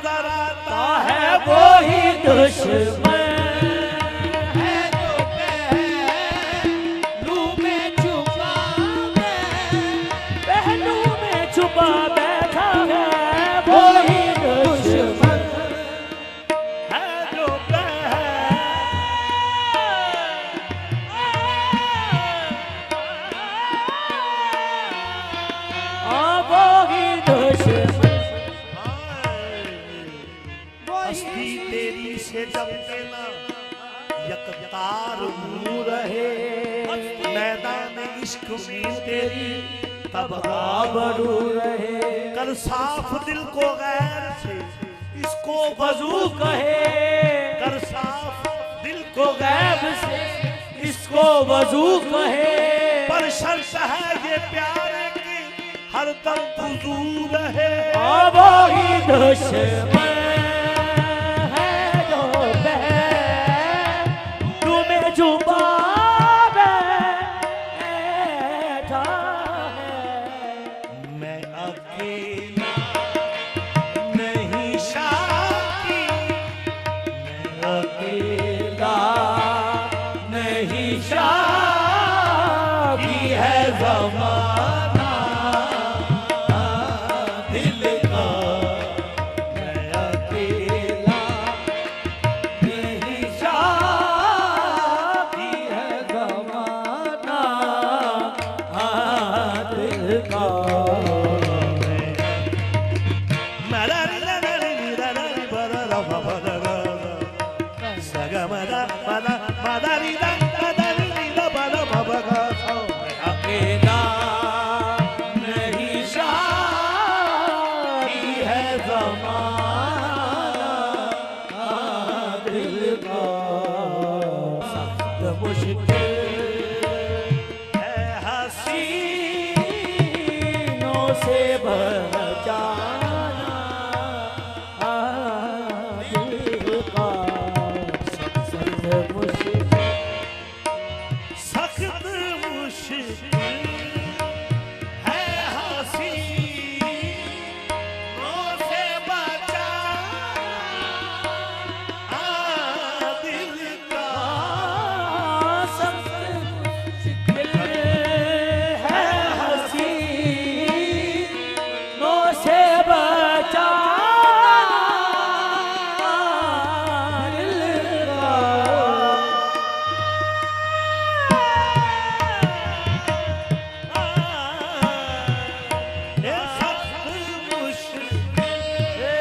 नजर आता है वो ही दुश्मन है जो पहलू में छुपा पहलू में छुपा बैठा है वो ही दुश्मन है जो वो ही दुश्मन हस्ती तेरी से जब के ना यकतार नूर रहे मैदान इश्क में तेरी तब आबरू रहे कर साफ दिल को गैर से इसको वजू कहे कर साफ दिल को गैब से इसको वजू कहे पर शर्त है ये प्यार की हर दम हुजूर रहे वो ही दुश्मन है जो पहलू में छुपा बैठा है मैं अकेला नहीं शाकी मैं अकेला नहीं शाकी है ज़माना दिल का मैं अकेला नहीं शाकी है ज़माना दिल का अकेला नहीं शादी है ज़माना दिल का सख्त मुश्किल है हसीनों से बचाना दिल का सख्त मुश्किल सख्त मुश्किल है हसीनों से बचाना दिल का सख्त मुश्किल है हसीनों से बचाना दिल का ये सख्त मुश्किल है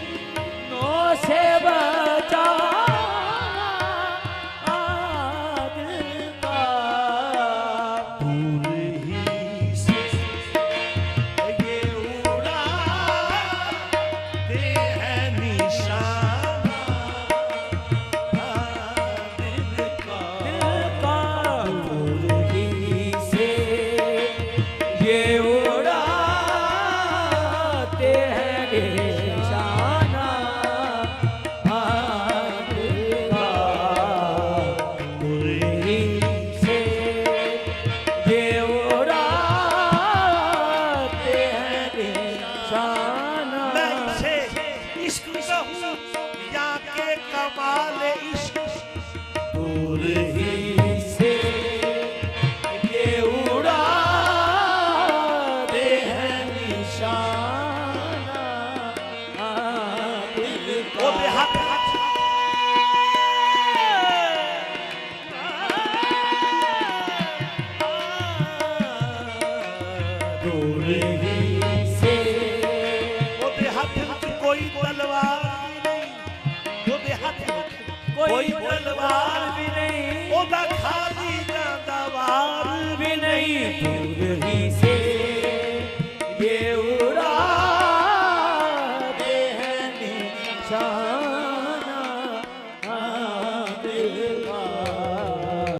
हसीनों से बचाना दिल का दूर ही से ये उड़ाते हैं निशाना दिल का दूर ही से ये उड़ाते हैं निशाना दिल का दूर ही से ये उड़ाते हैं निशाना मैं इसे इश्क कहूँ या के कमाल इश्क दूर ही से ये उड़ाते हैं निशाना दिल वो का बेहद दूर ही से वो बेहद कोई तलवार नहीं वो बेहद कोई तलवार